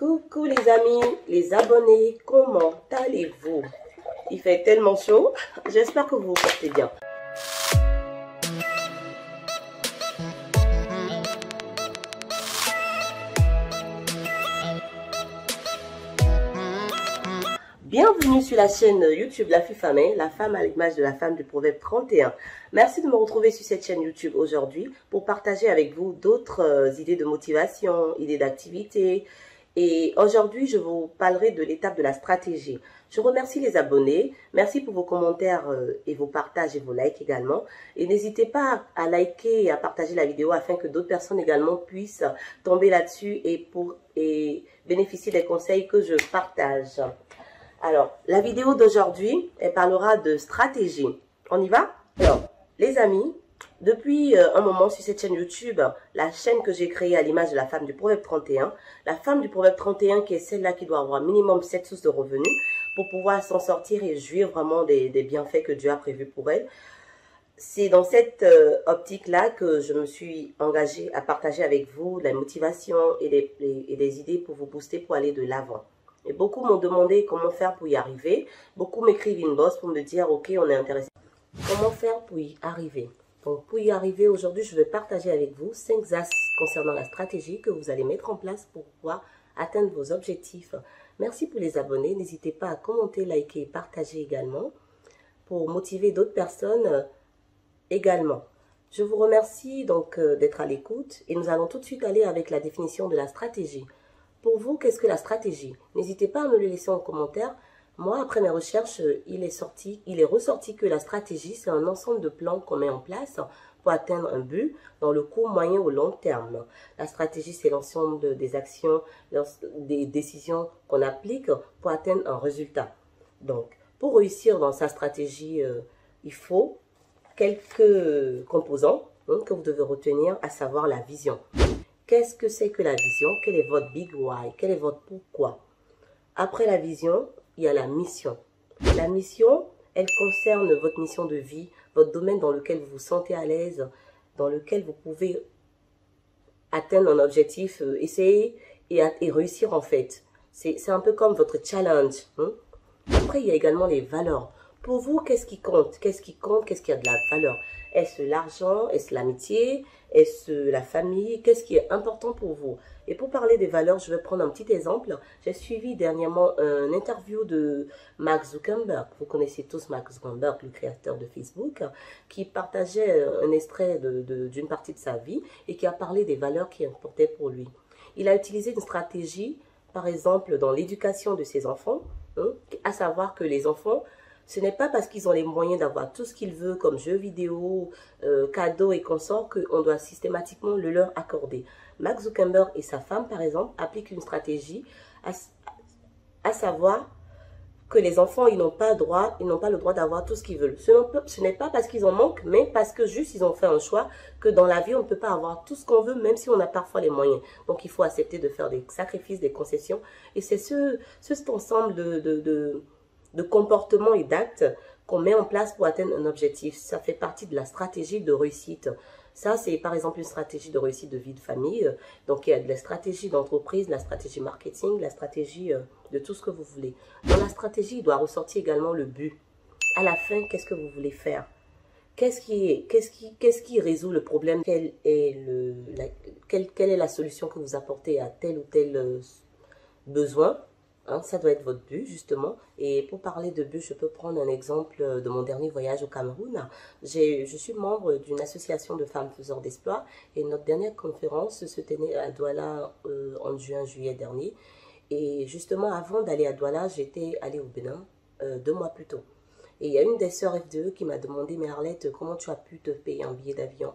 Coucou les amis, les abonnés, comment allez-vous? Il fait tellement chaud, j'espère que vous vous portez bien. Bienvenue sur la chaîne YouTube La Fille Famille, la femme à l'image de la femme du proverbe 31. Merci de me retrouver sur cette chaîne YouTube aujourd'hui pour partager avec vous d'autres idées de motivation, idées d'activité. Et aujourd'hui, je vous parlerai de l'étape de la stratégie. Je remercie les abonnés. Merci pour vos commentaires et vos partages et vos likes également. Et n'hésitez pas à liker et à partager la vidéo afin que d'autres personnes également puissent tomber là-dessus et bénéficier des conseils que je partage. Alors, la vidéo d'aujourd'hui, elle parlera de stratégie. On y va? Alors, les amis, depuis un moment sur cette chaîne YouTube, la chaîne que j'ai créée à l'image de la femme du proverbe 31, la femme du proverbe 31 qui est celle-là qui doit avoir minimum 7 sources de revenus pour pouvoir s'en sortir et jouir vraiment des bienfaits que Dieu a prévus pour elle. C'est dans cette optique-là que je me suis engagée à partager avec vous la motivation et des idées pour vous booster pour aller de l'avant. Et beaucoup m'ont demandé comment faire pour y arriver. Beaucoup m'écrivent inbox pour me dire, ok, on est intéressé. Comment faire pour y arriver? Donc, pour y arriver, aujourd'hui, je vais partager avec vous 5 axes concernant la stratégie que vous allez mettre en place pour pouvoir atteindre vos objectifs. Merci pour les abonnés. N'hésitez pas à commenter, liker et partager également pour motiver d'autres personnes également. Je vous remercie donc d'être à l'écoute et nous allons tout de suite aller avec la définition de la stratégie. Pour vous, qu'est-ce que la stratégie? N'hésitez pas à me le laisser en commentaire. Moi, après mes recherches, il est ressorti que la stratégie, c'est un ensemble de plans qu'on met en place pour atteindre un but dans le court, moyen ou long terme. La stratégie, c'est l'ensemble des actions, des décisions qu'on applique pour atteindre un résultat. Donc, pour réussir dans sa stratégie, il faut quelques composants que vous devez retenir, à savoir la vision. Qu'est-ce que c'est que la vision? Quel est votre big why? Quel est votre pourquoi? Après la vision, il y a la mission. La mission, elle concerne votre mission de vie, votre domaine dans lequel vous vous sentez à l'aise, dans lequel vous pouvez atteindre un objectif, essayer et réussir en fait. C'est un peu comme votre challenge. Après, il y a également les valeurs. Pour vous, qu'est-ce qui compte? Qu'est-ce qui compte? Qu'est-ce qui a de la valeur? Est-ce l'argent? Est-ce l'amitié? Est-ce la famille? Qu'est-ce qui est important pour vous? Et pour parler des valeurs, je vais prendre un petit exemple. J'ai suivi dernièrement une interview de Mark Zuckerberg. Vous connaissez tous Mark Zuckerberg, le créateur de Facebook, qui partageait un extrait d'une partie de sa vie et qui a parlé des valeurs qui importaient pour lui. Il a utilisé une stratégie, par exemple, dans l'éducation de ses enfants, à savoir que les enfants, ce n'est pas parce qu'ils ont les moyens d'avoir tout ce qu'ils veulent comme jeux vidéo, cadeaux et consorts qu'on doit systématiquement le leur accorder. Mark Zuckerberg et sa femme, par exemple, appliquent une stratégie à savoir que les enfants, ils n'ont pas le droit d'avoir tout ce qu'ils veulent. Ce n'est pas parce qu'ils en manquent, mais parce que juste ils ont fait un choix que dans la vie, on ne peut pas avoir tout ce qu'on veut, même si on a parfois les moyens. Donc, il faut accepter de faire des sacrifices, des concessions. Et c'est cet ensemble de comportements et d'actes qu'on met en place pour atteindre un objectif. Ça fait partie de la stratégie de réussite. Ça, c'est par exemple une stratégie de réussite de vie de famille. Donc, il y a de la stratégie d'entreprise, la stratégie marketing, la stratégie de tout ce que vous voulez. Dans la stratégie, il doit ressortir également le but. À la fin, qu'est-ce que vous voulez faire? Qu'est-ce qui résout le problème? Quelle est la solution que vous apportez à tel ou tel besoin? Ça doit être votre but, justement. Et pour parler de but, je peux prendre un exemple de mon dernier voyage au Cameroun. Je suis membre d'une association de femmes faiseurs d'espoir et notre dernière conférence se tenait à Douala en juillet dernier. Et justement, avant d'aller à Douala, j'étais allée au Bénin 2 mois plus tôt. Et il y a une des sœurs FDE qui m'a demandé, mais Arlette, comment tu as pu te payer un billet d'avion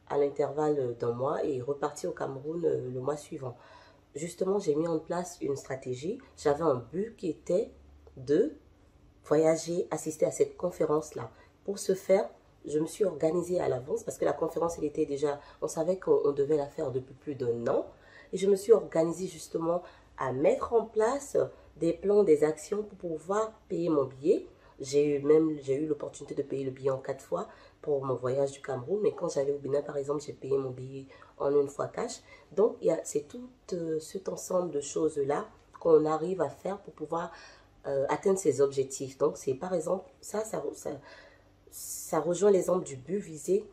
à l'intervalle d'1 mois et repartir au Cameroun le mois suivant? Justement, j'ai mis en place une stratégie. J'avais un but qui était de voyager, assister à cette conférence-là. Pour ce faire, je me suis organisée à l'avance parce que la conférence, elle était déjà, on savait qu'on devait la faire depuis plus d'1 an. Et je me suis organisée justement à mettre en place des plans, des actions pour pouvoir payer mon billet. J'ai eu l'opportunité de payer le billet en 4 fois pour mon voyage du Cameroun. Mais quand j'allais au Bénin, par exemple, j'ai payé mon billet en une fois cash. Donc, c'est tout cet ensemble de choses-là qu'on arrive à faire pour pouvoir atteindre ses objectifs. Donc, c'est par exemple, ça rejoint l'exemple du but visé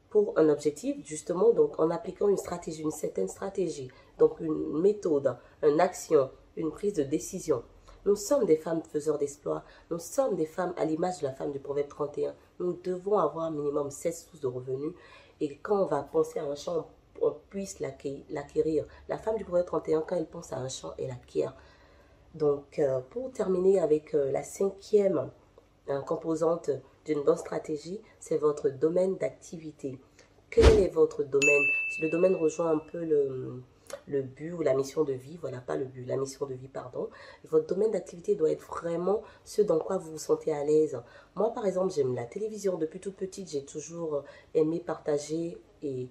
pour un objectif, justement, donc en appliquant une stratégie, une certaine stratégie, donc une méthode, une action, une prise de décision. Nous sommes des femmes faiseurs d'exploits, nous sommes des femmes à l'image de la femme du Proverbe 31. Nous devons avoir un minimum 16 sources de revenus et quand on va penser à un champ, on puisse l'acquérir. La femme du Proverbe 31, quand elle pense à un champ, elle acquiert. Donc, pour terminer avec la cinquième composante d'une bonne stratégie, c'est votre domaine d'activité. Quel est votre domaine? Le domaine rejoint un peu le but ou la mission de vie. Voilà, pas le but, la mission de vie, pardon. Votre domaine d'activité doit être vraiment ce dans quoi vous vous sentez à l'aise. Moi, par exemple, j'aime la télévision. Depuis toute petite, j'ai toujours aimé partager et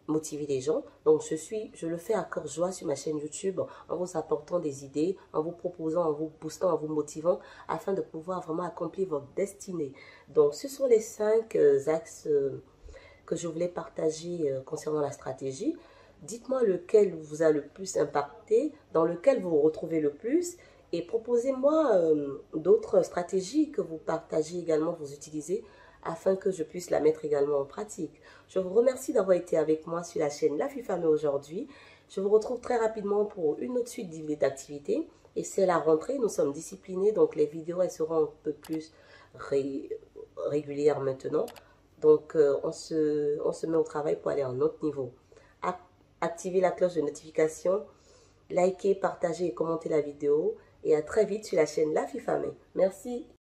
motiver les gens. Donc, je le fais à cœur joie sur ma chaîne YouTube en vous apportant des idées, en vous proposant, en vous boostant, en vous motivant afin de pouvoir vraiment accomplir votre destinée. Donc, ce sont les 5 axes que je voulais partager concernant la stratégie. Dites-moi lequel vous a le plus impacté, dans lequel vous vous retrouvez le plus et proposez-moi d'autres stratégies que vous partagez également, vous utilisez afin que je puisse la mettre également en pratique. Je vous remercie d'avoir été avec moi sur la chaîne La Fille Famille aujourd'hui. Je vous retrouve très rapidement pour une autre suite d'idées d'activités. Et c'est la rentrée, nous sommes disciplinés, donc les vidéos elles seront un peu plus régulières maintenant. Donc on se met au travail pour aller à un autre niveau. Activez la cloche de notification, likez, partagez et commentez la vidéo. Et à très vite sur la chaîne La Fille Famille. Merci.